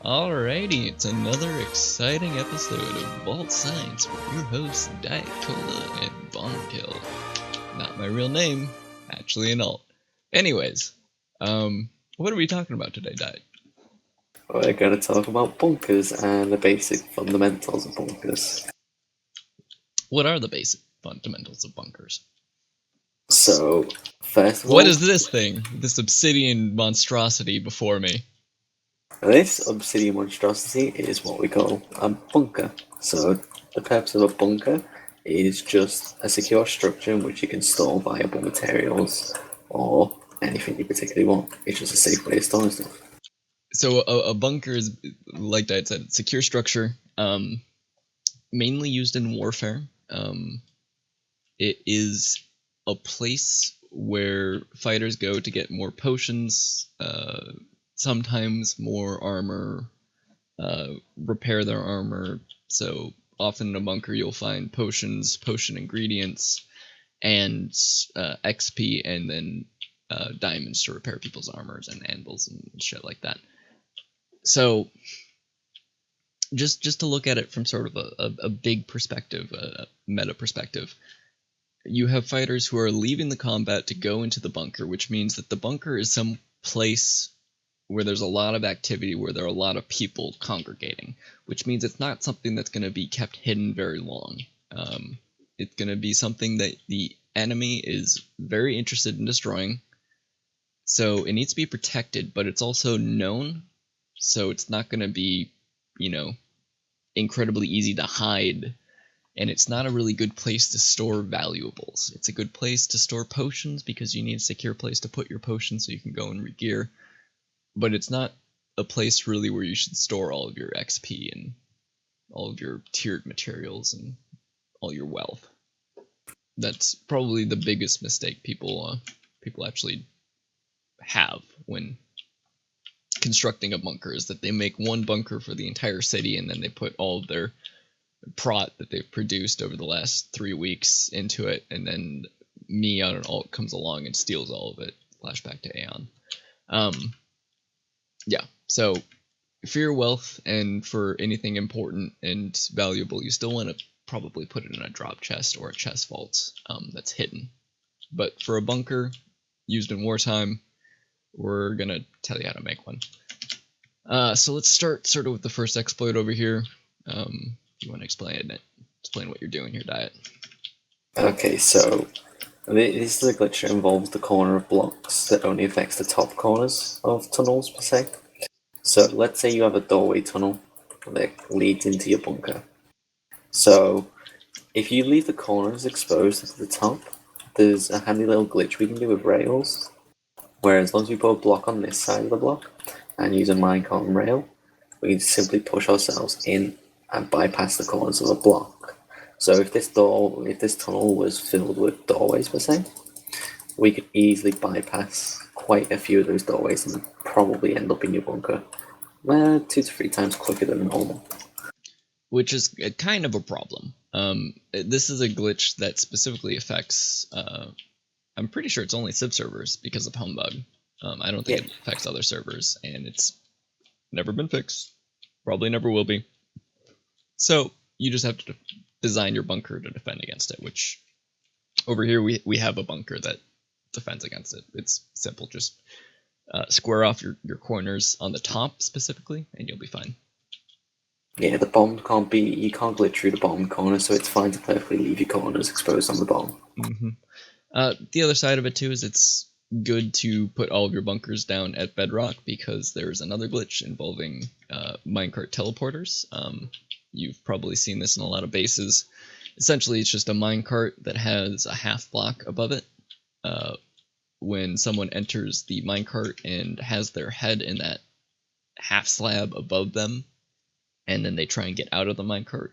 Alrighty, it's another exciting episode of Vault Science with your hosts Diet Cola and Bonkill. Not my real name, actually an alt. Anyways, what are we talking about today, Diet? We're going to talk about bunkers and the basic fundamentals of bunkers. What are the basic fundamentals of bunkers? So, first of all, what is this thing? This obsidian monstrosity before me? this obsidian monstrosity is what we call a bunker. So, the purpose of a bunker is just a secure structure in which you can store viable materials or anything you particularly want. It's just a safe way of storing stuff. So a bunker is, like Diet said, it's a secure structure, mainly used in warfare. It is a place where fighters go to get more potions, sometimes more armor, repair their armor. So often in a bunker you'll find potions, potion ingredients, and XP, and then diamonds to repair people's armors and anvils and shit like that. So just to look at it from sort of a big perspective, a meta perspective, you have fighters who are leaving the combat to go into the bunker, which means that the bunker is some place where there's a lot of activity, where there are a lot of people congregating, which means it's not something that's going to be kept hidden very long. It's going to be something that the enemy is very interested in destroying, so it needs to be protected, but it's also known, so it's not going to be, incredibly easy to hide. And it's not a really good place to store valuables. It's a good place to store potions because you need a secure place to put your potions so you can go and re-gear. But it's not a place really where you should store all of your XP and all of your tiered materials and all your wealth. That's probably the biggest mistake people actually have when constructing a bunker, is that they make one bunker for the entire city and then they put all of their prot that they've produced over the last 3 weeks into it, and then me on an alt comes along and steals all of it. Flashback to Aeon. So for your wealth and for anything important and valuable, you still want to probably put it in a drop chest or a chest vault that's hidden. But for a bunker used in wartime, we're gonna tell you how to make one. So let's start sort of with the first exploit over here. You want to explain what you're doing here, Diet? Okay, so this is a glitch that involves the corner of blocks that only affects the top corners of tunnels per se. So let's say you have a doorway tunnel that leads into your bunker. So if you leave the corners exposed to the top, there's a handy little glitch we can do with rails, where as long as we put a block on this side of the block and use a minecart and rail, we can simply push ourselves in and bypass the corners of a block. So if this tunnel was filled with doorways per se, we could easily bypass quite a few of those doorways and probably end up in your bunker 2 to 3 times quicker than normal. Which is kind of a problem. This is a glitch that specifically affects, I'm pretty sure it's only Civ servers because of Humbug. I don't think it affects other servers, and it's never been fixed. Probably never will be. So you just have to design your bunker to defend against it, which over here we have a bunker that defends against it. It's simple. Just square off your corners on the top specifically, and you'll be fine. Yeah, the bomb you can't glitch through the bottom corner, so it's fine to perfectly leave your corners exposed on the bottom. Mm-hmm. The other side of it too is it's good to put all of your bunkers down at bedrock, because there's another glitch involving minecart teleporters. You've probably seen this in a lot of bases. Essentially, it's just a minecart that has a half block above it. When someone enters the minecart and has their head in that half slab above them, and then they try and get out of the minecart,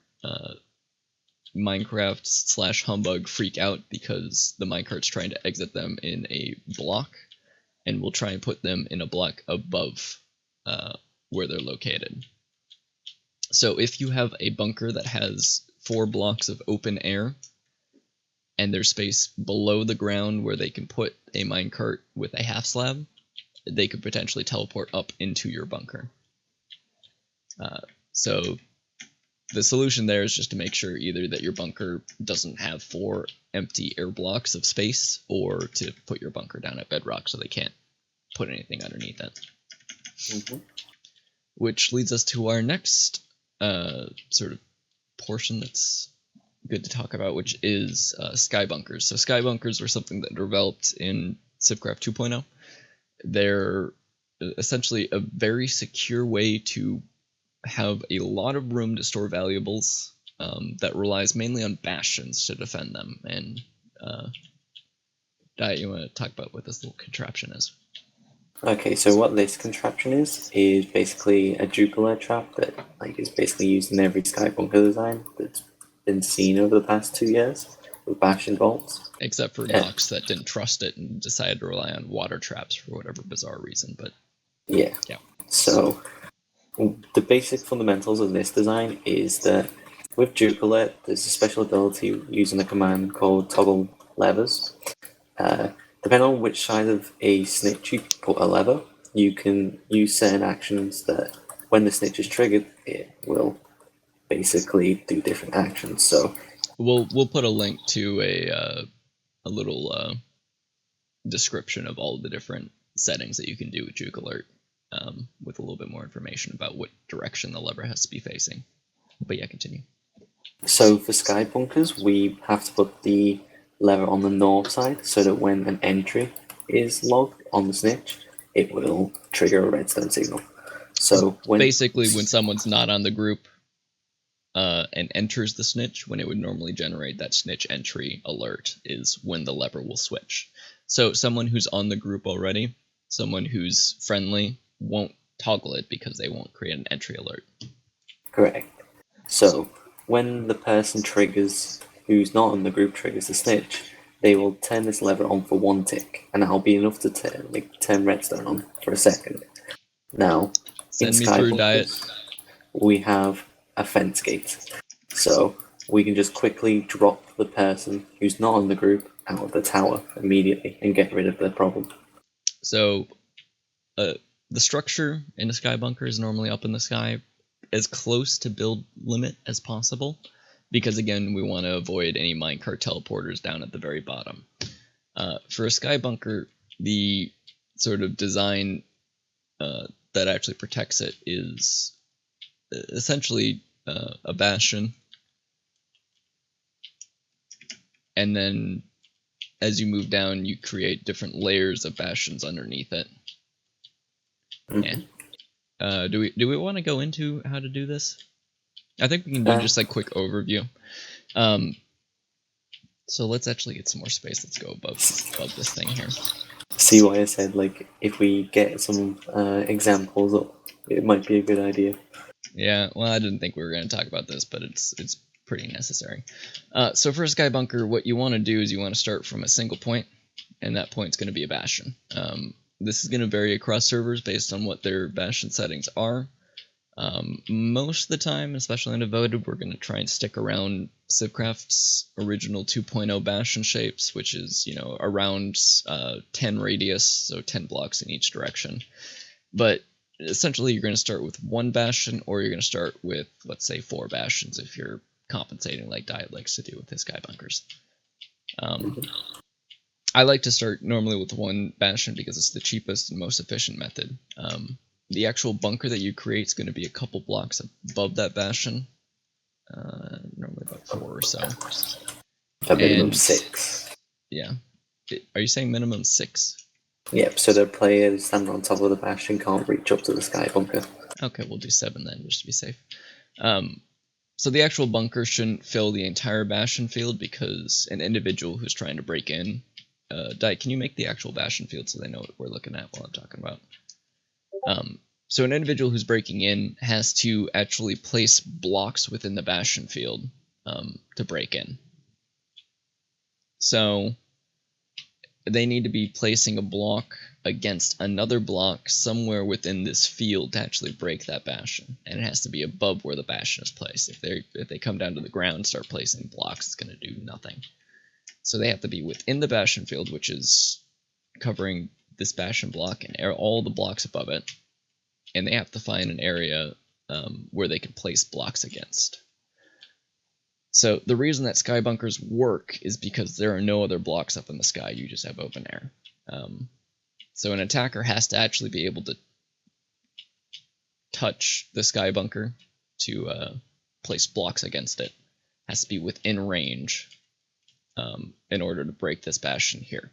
Minecraft/Humbug freak out because the minecart's trying to exit them in a block, and will try and put them in a block above where they're located. So if you have a bunker that has 4 blocks of open air, and there's space below the ground where they can put a minecart with a half slab, they could potentially teleport up into your bunker. So the solution there is just to make sure either that your bunker doesn't have 4 empty air blocks of space, or to put your bunker down at bedrock so they can't put anything underneath it. Mm-hmm. Which leads us to our next sort of portion that's good to talk about, which is sky bunkers. So sky bunkers were something that developed in Civcraft 2.0. They're essentially a very secure way to have a lot of room to store valuables that relies mainly on bastions to defend them. And Diet, you want to talk about what this little contraption is? Okay, so what this contraption is basically a Jupiler trap that is basically used in every sky bunker design that's been seen over the past 2 years with bastion vaults. Except for Nox that didn't trust it and decided to rely on water traps for whatever bizarre reason. But yeah. So the basic fundamentals of this design is that with Jupiler, there's a special ability using a command called toggle levers. Depending on which side of a snitch you put a lever, you can use certain actions that, when the snitch is triggered, it will basically do different actions. So we'll put a link to a little description of all the different settings that you can do with Juke Alert, with a little bit more information about what direction the lever has to be facing. But yeah, continue. So for sky bunkers, we have to put the lever on the north side so that when an entry is logged on the snitch, it will trigger a redstone signal. So basically when someone's not on the group and enters the snitch, when it would normally generate that snitch entry alert is when the lever will switch. So someone who's on the group already, someone who's friendly, won't toggle it because they won't create an entry alert. Correct. So when the person who's not on the group triggers the snitch, they will turn this lever on for 1 tick, and that'll be enough to turn redstone on for a second. Now, Send me through, Diet. We have a fence gate, so we can just quickly drop the person who's not on the group out of the tower immediately and get rid of their problem. So the structure in a sky bunker is normally up in the sky, as close to build limit as possible, because again, we want to avoid any minecart teleporters down at the very bottom. For a sky bunker, the sort of design that actually protects it is essentially a bastion, and then as you move down, you create different layers of bastions underneath it. Mm-hmm. Yeah. Do we want to go into how to do this? I think we can do just a quick overview. So let's actually get some more space. Let's go above this thing here. See why I said if we get some examples up, it might be a good idea. Yeah, well, I didn't think we were going to talk about this, but it's pretty necessary. So for a sky bunker, what you want to do is you want to start from a single point, and that point's going to be a bastion. This is going to vary across servers based on what their bastion settings are. Most of the time, especially in Devoted, we're going to try and stick around Civcraft's original 2.0 bastion shapes, which is, around 10 radius, so 10 blocks in each direction. But essentially, you're going to start with 1 bastion, or you're going to start with, let's say, 4 bastions if you're compensating like Diet likes to do with his sky bunkers. I like to start normally with 1 bastion because it's the cheapest and most efficient method. The actual bunker that you create is going to be a couple blocks above that bastion, normally about 4 or so. A minimum 6. Yeah. Are you saying minimum 6? Yep, so the player standing on top of the bastion can't reach up to the sky bunker. Okay, we'll do 7 then, just to be safe. So the actual bunker shouldn't fill the entire bastion field because an individual who's trying to break in... Diet, can you make the actual bastion field so they know what we're looking at while I'm talking about? So an individual who's breaking in has to actually place blocks within the bastion field to break in. So they need to be placing a block against another block somewhere within this field to actually break that bastion, and it has to be above where the bastion is placed. If they come down to the ground and start placing blocks, it's going to do nothing. So they have to be within the bastion field, which is covering this bastion block and all the blocks above it, and they have to find an area where they can place blocks against. So the reason that sky bunkers work is because there are no other blocks up in the sky. You just have open air. So an attacker has to actually be able to touch the sky bunker to place blocks against it. Has to be within range in order to break this bastion here.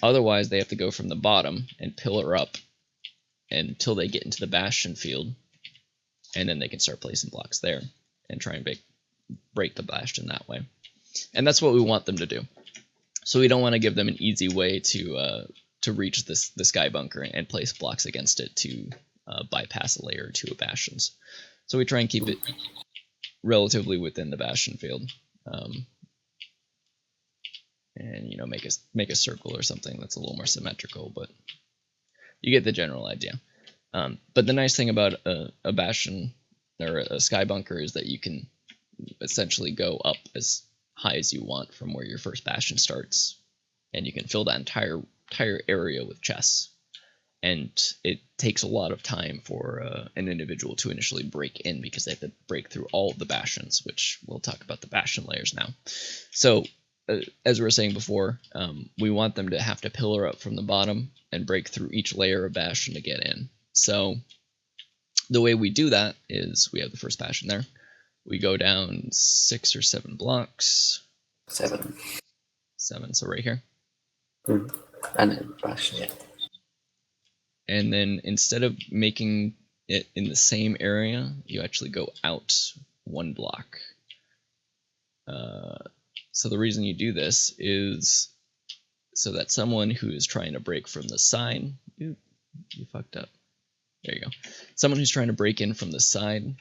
Otherwise, they have to go from the bottom and pillar up until they get into the bastion field, and then they can start placing blocks there and try and break the bastion that way. And that's what we want them to do. So we don't want to give them an easy way to reach the sky bunker and place blocks against it to bypass a layer or two of bastions. So we try and keep it relatively within the bastion field, and make a circle or something that's a little more symmetrical. But you get the general idea. But the nice thing about a bastion or a sky bunker is that you can essentially go up as high as you want from where your first bastion starts, and you can fill that entire area with chests. And it takes a lot of time for an individual to initially break in, because they have to break through all of the bastions, which we'll talk about the bastion layers now. So as we were saying before, we want them to have to pillar up from the bottom and break through each layer of bastion to get in. So the way we do that is we have the first bastion there. We go down 6 or 7 blocks. 7. So right here. Mm. And then bastion, yeah. And then instead of making it in the same area, you actually go out 1 block. So the reason you do this is so that someone who is trying to break from the side... Ooh, you fucked up. There you go. Someone who's trying to break in from the side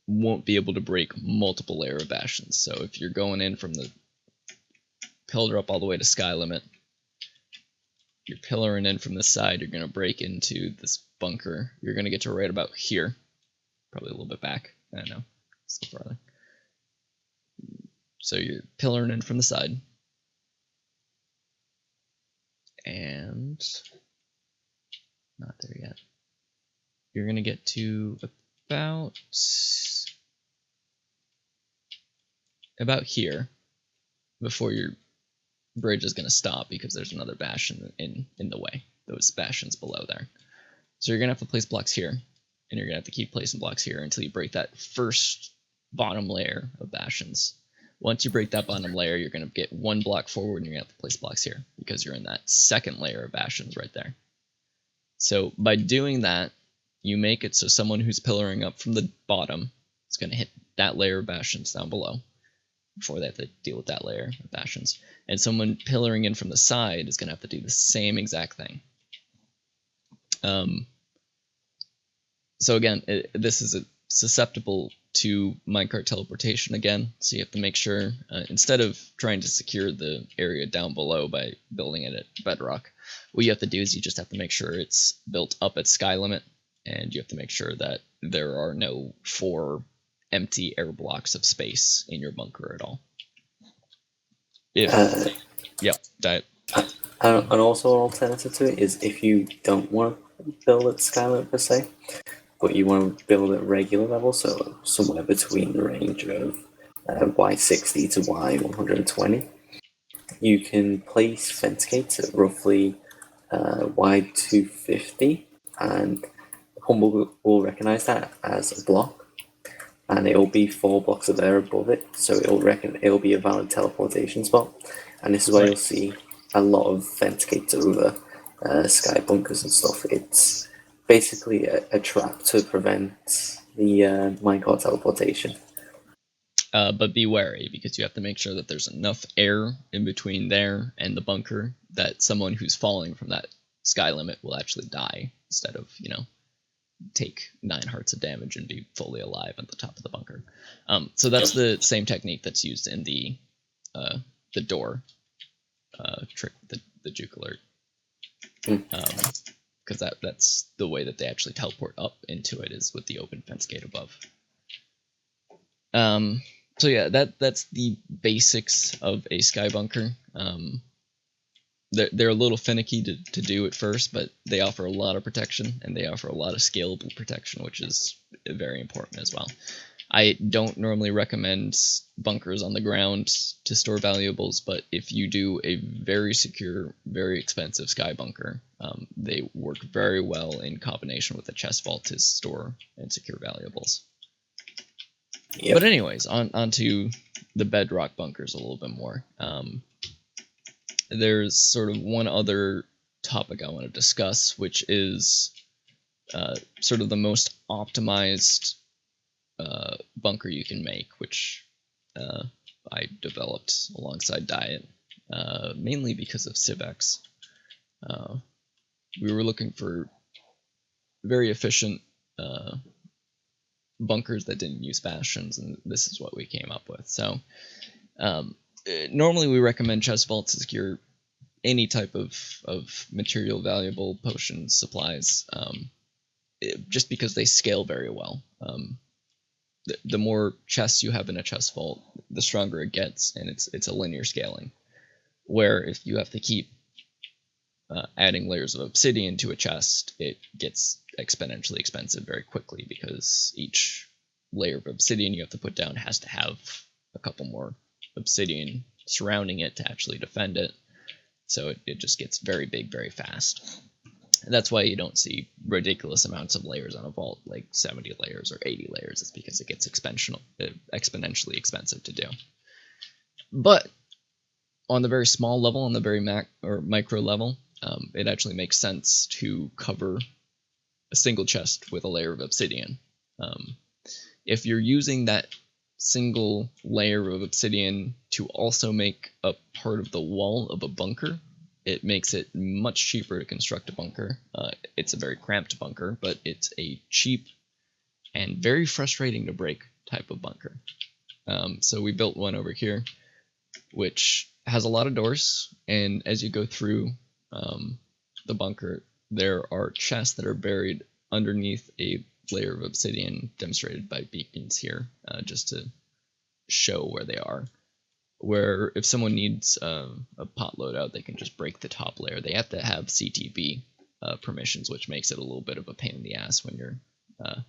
won't be able to break multiple layer of bastions. So if you're going in from the pillar up all the way to sky limit, you're pillaring in from the side, you're going to break into this bunker. You're going to get to right about here. Probably a little bit back. I don't know. Still farther. So you're pillaring in from the side. And not there yet. You're going to get to about here before your bridge is going to stop, because there's another bastion in the way. Those bastions below there. So you're going to have to place blocks here, and you're going to have to keep placing blocks here until you break that first bottom layer of bastions. Once you break that bottom layer, you're going to get 1 block forward, and you're going to have to place blocks here, because you're in that second layer of bastions right there. So by doing that, you make it so someone who's pillaring up from the bottom is going to hit that layer of bastions down below before they have to deal with that layer of bastions. And someone pillaring in from the side is going to have to do the same exact thing. So again, this is susceptible to minecart teleportation again, so you have to make sure, instead of trying to secure the area down below by building it at bedrock, what you have to do is you just have to make sure it's built up at sky limit, and you have to make sure that there are no 4 empty air blocks of space in your bunker at all. And also an alternative to it is if you don't want to build at sky limit per se, but you want to build at regular level, so somewhere between the range of Y60 to Y120, you can place fence gates at roughly Y250, and Humble will recognize that as a block, and it'll be 4 blocks of air above it, so it'll be a valid teleportation spot. And this is where you'll see a lot of fence gates over sky bunkers and stuff. It's basically a trap to prevent the minecart teleportation. But be wary, because you have to make sure that there's enough air in between there and the bunker that someone who's falling from that sky limit will actually die, instead of, take 9 hearts of damage and be fully alive at the top of the bunker. So that's the same technique that's used in the door trick, the juke alert. Because that's the way that they actually teleport up into it, is with the open fence gate above. So yeah, that's the basics of a sky bunker. they're a little finicky to do at first, but they offer a lot of protection, and they offer a lot of scalable protection, which is very important as well. I don't normally recommend bunkers on the ground to store valuables, but if you do a very secure, very expensive sky bunker, they work very well in combination with a chest vault to store and secure valuables. Yep. But anyways, on to the bedrock bunkers a little bit more. There's sort of one other topic I want to discuss, which is sort of the most optimized bunker you can make, which I developed alongside Diet, mainly because of Civex. We were looking for very efficient bunkers that didn't use bastions, and this is what we came up with. So normally we recommend chest vaults to secure any type of material, valuable, potions, supplies, just because they scale very well. The more chests you have in a chest vault, the stronger it gets, and it's a linear scaling. Where if you have to keep adding layers of obsidian to a chest, it gets exponentially expensive very quickly, because each layer of obsidian you have to put down has to have a couple more obsidian surrounding it to actually defend it. So it just gets very big very fast. And that's why you don't see ridiculous amounts of layers on a vault, like 70 layers or 80 layers. It's because it gets exponentially expensive to do. But on the very small level, on the very micro level, it actually makes sense to cover a single chest with a layer of obsidian. If you're using that single layer of obsidian to also make a part of the wall of a bunker, it makes it much cheaper to construct a bunker. It's a very cramped bunker, but it's a cheap and very frustrating to break type of bunker. So we built one over here, which has a lot of doors, and as you go through the bunker, there are chests that are buried underneath a layer of obsidian, demonstrated by beacons here, just to show where they are. Where if someone needs a pot loadout, they can just break the top layer. They have to have CTB permissions, which makes it a little bit of a pain in the ass when you're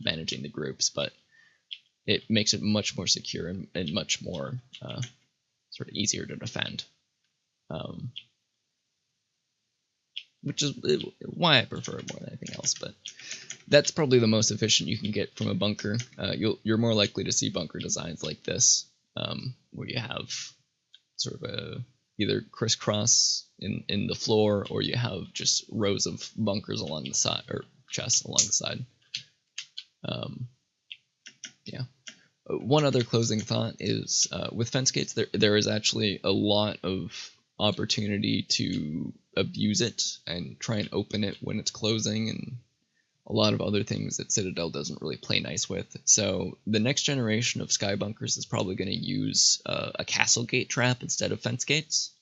managing the groups, but it makes it much more secure and much more sort of easier to defend. Which is why I prefer it more than anything else, but that's probably the most efficient you can get from a bunker. You're more likely to see bunker designs like this, where you have sort of either crisscross in the floor, or you have just rows of bunkers along the side, or chests along the side. Yeah. One other closing thought is with fence gates, there is actually a lot of opportunity to abuse it and try and open it when it's closing, and a lot of other things that Citadel doesn't really play nice with. So the next generation of sky bunkers is probably going to use a castle gate trap instead of fence gates.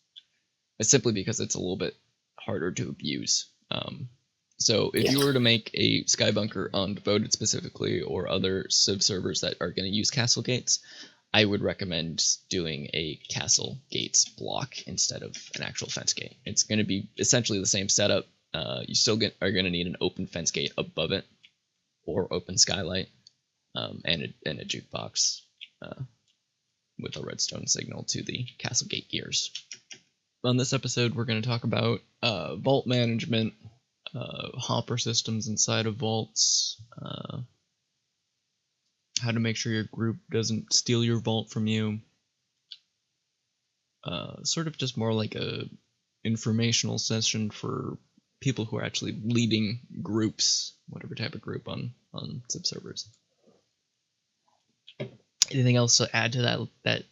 It's simply because it's a little bit harder to abuse. So if you were to make a sky bunker on Devoted specifically, or other Civ servers that are going to use castle gates, I would recommend doing a castle gates block instead of an actual fence gate. It's going to be essentially the same setup. You still are going to need an open fence gate above it, or open skylight, and a jukebox with a redstone signal to the castle gate gears. On this episode, we're going to talk about vault management, hopper systems inside of vaults, how to make sure your group doesn't steal your vault from you. Sort of just more like a informational session for people who are actually leading groups, whatever type of group on Civ servers. Anything else to add to that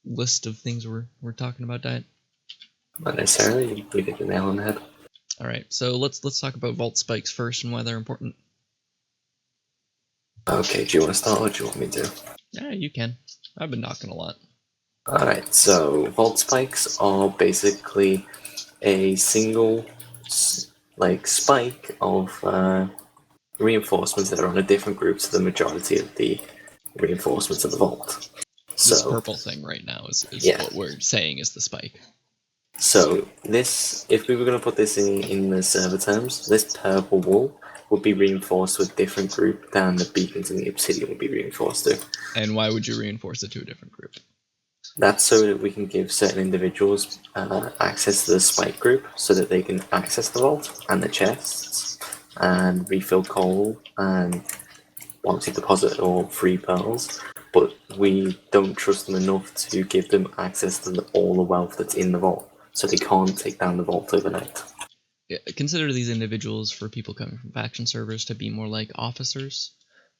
list of things we're talking about, Diet? Not necessarily. We hit the nail on the head. All right, so let's talk about vault spikes first and why they're important. Okay, do you want to start, or do you want me to? Yeah, you can. I've been talking a lot. Alright, so vault spikes are basically a single spike of reinforcements that are on a different group to the majority of the reinforcements of the vault. This purple thing right now is what we're saying is the spike. So this, if we were going to put this in the server terms, this purple wall would be reinforced with different group than the beacons and the obsidian would be reinforced to. And why would you reinforce it to a different group? That's so that we can give certain individuals access to the spike group so that they can access the vault and the chests and refill coal and obviously deposit or free pearls. But we don't trust them enough to give them access to all the wealth that's in the vault, so they can't take down the vault overnight. Consider these individuals, for people coming from faction servers, to be more like officers.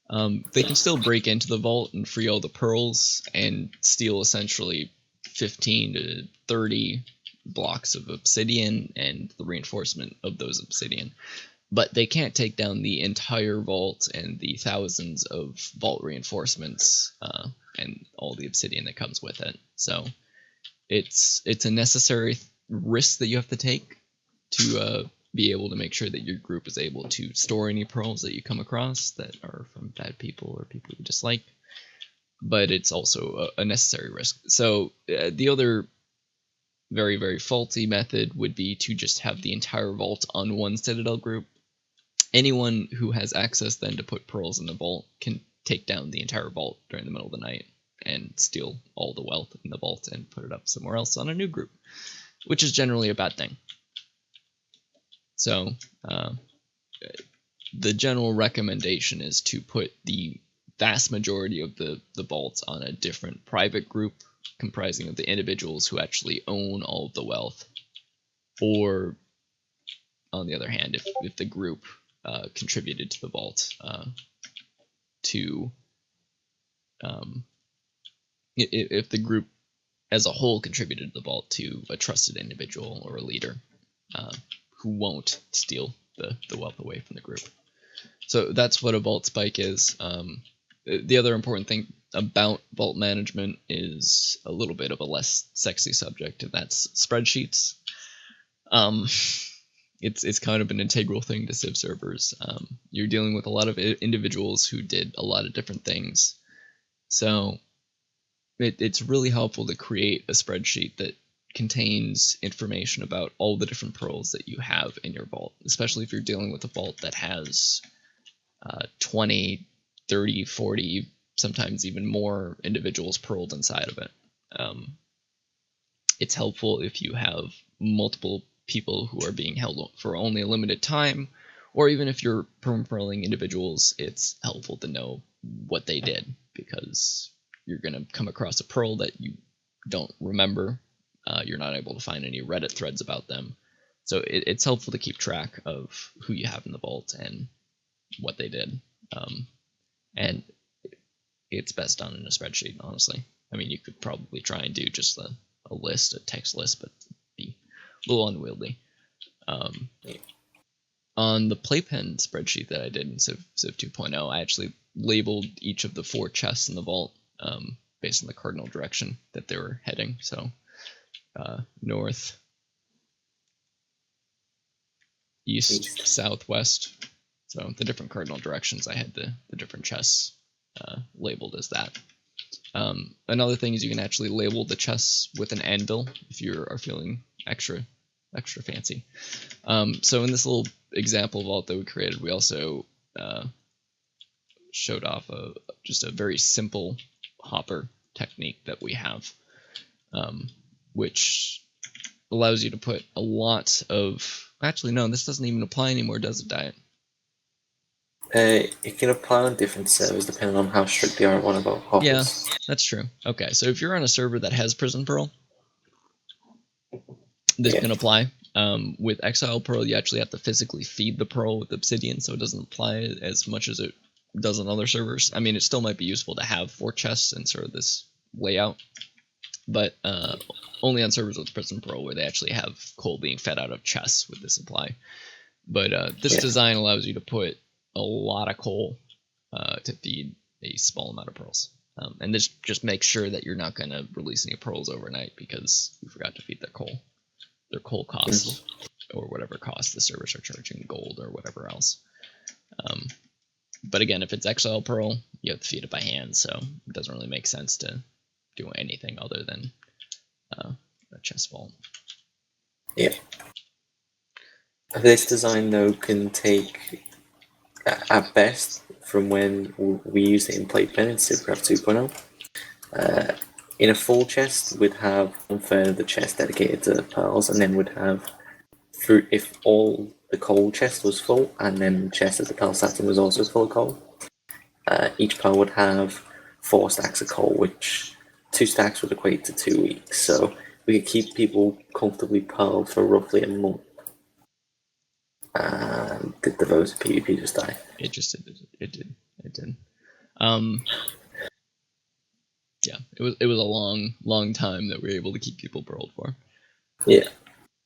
They can still break into the vault and free all the pearls and steal essentially 15 to 30 blocks of obsidian and the reinforcement of those obsidian. But they can't take down the entire vault and the thousands of vault reinforcements and all the obsidian that comes with it. So it's a necessary risk that you have to take to be able to make sure that your group is able to store any pearls that you come across that are from bad people or people you dislike. But it's also a necessary risk. So the other very, very faulty method would be to just have the entire vault on one Citadel group. Anyone who has access then to put pearls in the vault can take down the entire vault during the middle of the night and steal all the wealth in the vault and put it up somewhere else on a new group, which is generally a bad thing. So the general recommendation is to put the vast majority of the vaults on a different private group comprising of the individuals who actually own all of the wealth. Or, on the other hand, if the group contributed to the vault if the group as a whole contributed to the vault to a trusted individual or a leader who won't steal the wealth away from the group. So that's what a vault spike is. The other important thing about vault management is a little bit of a less sexy subject, and that's spreadsheets. It's kind of an integral thing to Civ servers. You're dealing with a lot of individuals who did a lot of different things. So it's really helpful to create a spreadsheet that contains information about all the different pearls that you have in your vault, especially if you're dealing with a vault that has 20, 30, 40, sometimes even more individuals pearled inside of it. It's helpful if you have multiple people who are being held for only a limited time, or even if you're perm-pearling individuals, it's helpful to know what they did, because you're going to come across a pearl that you don't remember. You're not able to find any Reddit threads about them. So it's helpful to keep track of who you have in the vault and what they did. And it's best done in a spreadsheet, honestly. I mean, you could probably try and do just a list, a text list, but it'd be a little unwieldy. On the playpen spreadsheet that I did in Civ 2.0, I actually labeled each of the 4 chests in the vault based on the cardinal direction that they were heading. So north, east, south, west. So the different cardinal directions, I had the different chests labeled as that. Another thing is you can actually label the chests with an anvil if you are feeling extra fancy. So in this little example vault that we created, we also showed off just a very simple hopper technique that we have, which allows you to put a lot of... Actually, no, this doesn't even apply anymore, does it, Diet? It can apply on different servers depending on how strict they are on about hoppers. Yeah, that's true. Okay, so if you're on a server that has Prison Pearl, this can apply. With Exile Pearl, you actually have to physically feed the pearl with obsidian, so it doesn't apply as much as it does on other servers. I mean, it still might be useful to have 4 chests in sort of this layout, but only on servers with Prison Pearl where they actually have coal being fed out of chests would this apply. But this design allows you to put a lot of coal to feed a small amount of pearls. And this just makes sure that you're not going to release any pearls overnight because you forgot to feed their coal costs, or whatever cost the servers are charging, gold or whatever else. But again, if it's Exile Pearl, you have to feed it by hand, so it doesn't really make sense to do anything other than a chest vault. This design, though, can take, at best, from when we used it in Playpen in Civilcraft 2.0. In a full chest, we'd have one third of the chest dedicated to pearls, and then we'd have, if all the coal chest was full, and then the chest of the pearl satin was also full of coal, each pearl would have 4 stacks of coal, which 2 stacks would equate to 2 weeks. So we could keep people comfortably pearled for roughly a month. Did the vote of PvP just die? It just did. It did. Yeah, it was a long time that we were able to keep people pearled for. Yeah.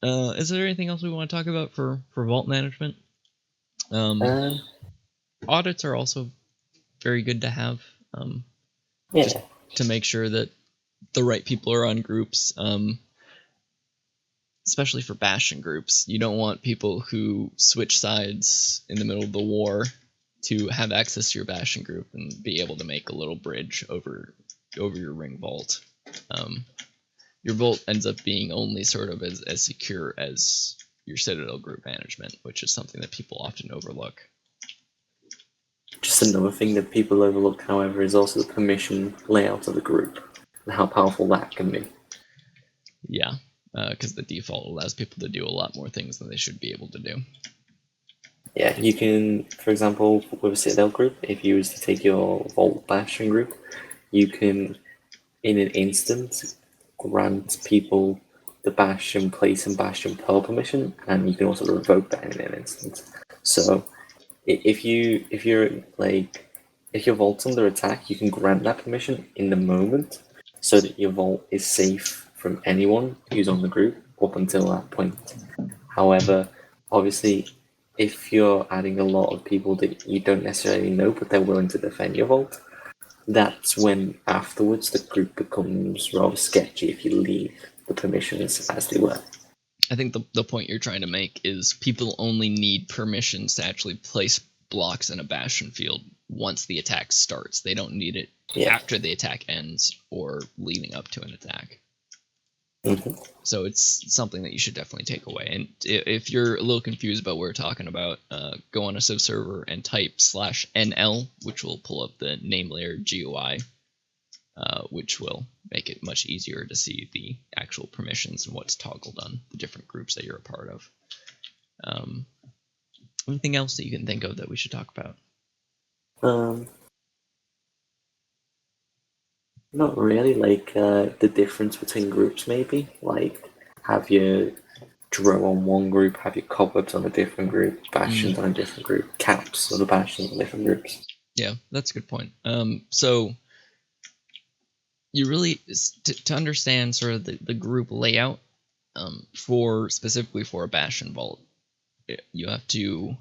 Is there anything else we want to talk about for vault management? Audits are also very good to have. Just to make sure that the right people are on groups. Especially for Bastion groups, you don't want people who switch sides in the middle of the war to have access to your Bastion group and be able to make a little bridge over your ring vault. Your vault ends up being only sort of as secure as your Citadel group management, which is something that people often overlook. Just another thing that people overlook, however, is also the permission layout of the group and how powerful that can be. Yeah, because the default allows people to do a lot more things than they should be able to do. Yeah, you can, for example, with a Citadel group, if you was to take your Vault Bastion group, you can, in an instant, grant people the Bastion place and Bastion pearl permission, and you can also revoke that in an instant. So, if your vault's under attack, you can grant that permission in the moment, so that your vault is safe from anyone who's on the group up until that point. However, obviously, if you're adding a lot of people that you don't necessarily know, but they're willing to defend your vault, that's when afterwards the group becomes rather sketchy if you leave the permissions as they were. I think the point you're trying to make is people only need permissions to actually place blocks in a Bastion field once the attack starts. They don't need it after the attack ends or leading up to an attack. Mm-hmm. So it's something that you should definitely take away. And if you're a little confused about what we're talking about, go on a Civ server and type /NL, which will pull up the name layer GUI, which will make it much easier to see the actual permissions and what's toggled on the different groups that you're a part of. Anything else that you can think of that we should talk about? Not really. Like the difference between groups, maybe. Like have your Drow on one group, have your Cobwebs on a different group, Bastions on a different group, Caps on the Bastions on different groups. Yeah, that's a good point. So you really to understand sort of the group layout specifically for a Bastion vault, you have to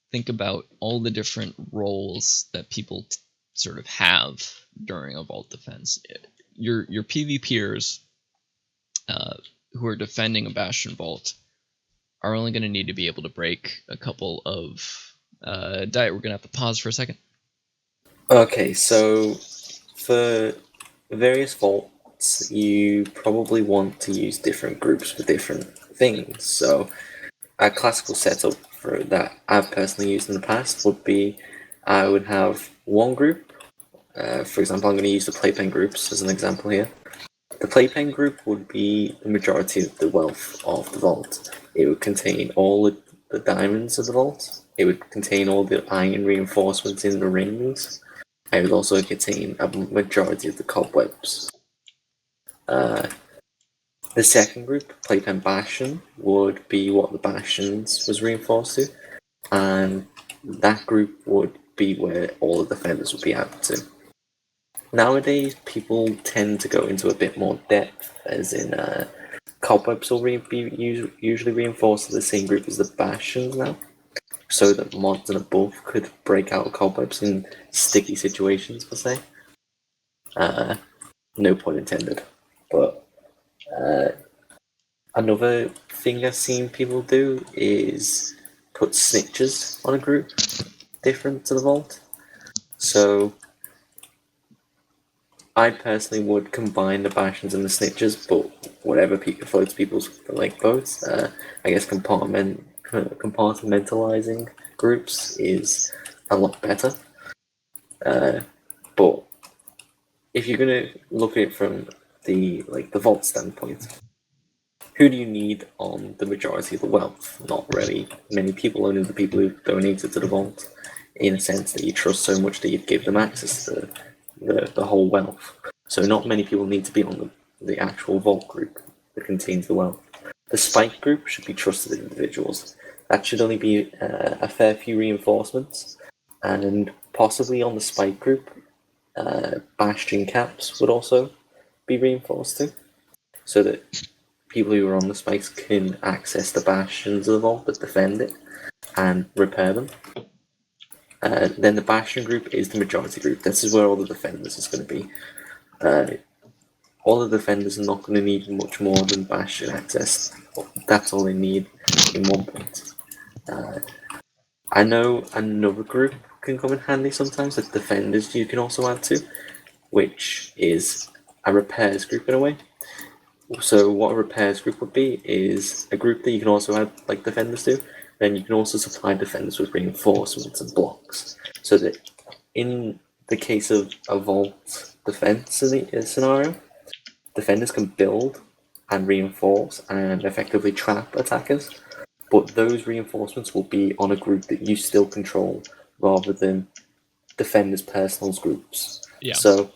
think about all the different roles that people sort of have during a vault defense. Your PvPers who are defending a Bastion vault are only going to need to be able to break a couple of Diet. We're going to have to pause for a second. Okay, so for various vaults, you probably want to use different groups for different things. So a classical setup for that I've personally used in the past would be I would have one group. For example, I'm going to use the Playpen groups as an example here. The Playpen group would be the majority of the wealth of the vault. It would contain all the diamonds of the vault. It would contain all the iron reinforcements in the rings. It would also contain a majority of the cobwebs. The second group, Playpen Bastion, would be what the Bastions was reinforced to, and that group would be where all the defenders would be added to. Nowadays, people tend to go into a bit more depth, as in Cobwebs will be usually reinforced to the same group as the Bastions now, so that mods and above could break out Cobwebs in sticky situations, per se. No pun intended. But another thing I've seen people do is put snitches on a group different to the vault. So I personally would combine the Bastions and the Snitches, but whatever floats people's boats. I guess compartmentalizing groups is a lot better. But if you're gonna look at it from the vault standpoint, who do you need on the majority of the wealth? Not really many people, only the people who donated to the vault, in a sense that you trust so much that you'd give them access to the whole wealth. So not many people need to be on the actual vault group that contains the wealth. The spike group should be trusted individuals. That should only be a fair few reinforcements, and possibly on the spike group, bastion caps would also be reinforced too, so that people who are on the spikes can access the bastions of the vault that defend it and repair them. Then the bastion group is the majority group. This is where all the defenders is going to be. All the defenders are not going to need much more than bastion access. That's all they need in one point. I know another group can come in handy sometimes, that defenders you can also add to, which is a repairs group in a way. So what a repairs group would be is a group that you can also add defenders to. Then you can also supply defenders with reinforcements and blocks, so that in the case of a vault defense scenario, defenders can build and reinforce and effectively trap attackers, but those reinforcements will be on a group that you still control rather than defenders' personal groups. Yeah. So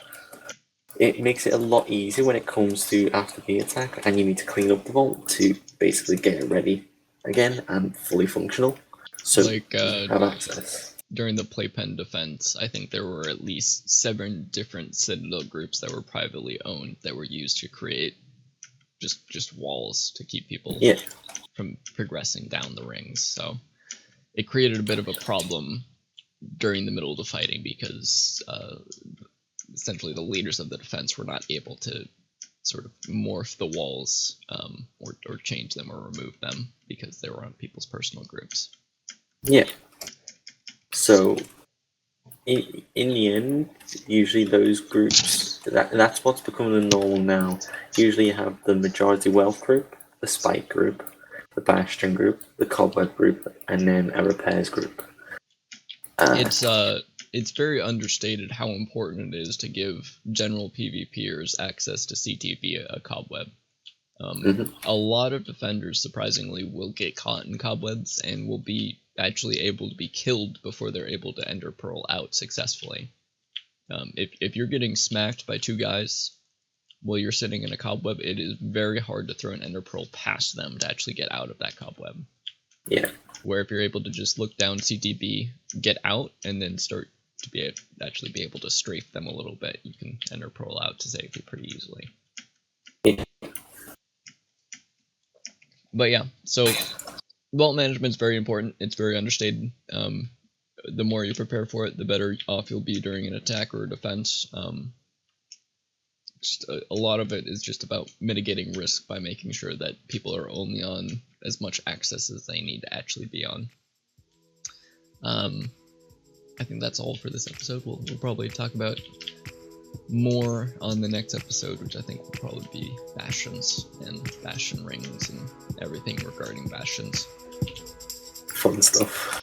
it makes it a lot easier when it comes to after the attack and you need to clean up the vault to basically get it ready again and fully functional. So have access. During the Playpen defense, I think there were at least 7 different Citadel groups that were privately owned that were used to create just walls to keep people from progressing down the rings. So it created a bit of a problem during the middle of the fighting because essentially the leaders of the defense were not able to sort of morph the walls or change them or remove them because they were on people's personal groups. Yeah. So in the end, usually those groups, that's what's becoming the normal now. Usually you have the majority wealth group, the spike group, the bastion group, the cobweb group, and then a repairs group. It's very understated how important it is to give general PvPers access to CT via a cobweb. A lot of defenders, surprisingly, will get caught in cobwebs and will be actually able to be killed before they're able to Ender Pearl out successfully. If you're getting smacked by 2 guys while you're sitting in a cobweb, it is very hard to throw an Ender Pearl past them to actually get out of that cobweb. Yeah. Where if you're able to just look down CTB, get out, and then start to actually be able to strafe them a little bit, you can Ender Pearl out to safety pretty easily. Yeah. But yeah, so vault management is very important. It's very understated. The more you prepare for it, the better off you'll be during an attack or a defense. Just a lot of it is just about mitigating risk by making sure that people are only on as much access as they need to actually be on. I think that's all for this episode. We'll probably talk about more on the next episode, which I think will probably be bastions and bastion rings and everything regarding bastions. Fun stuff.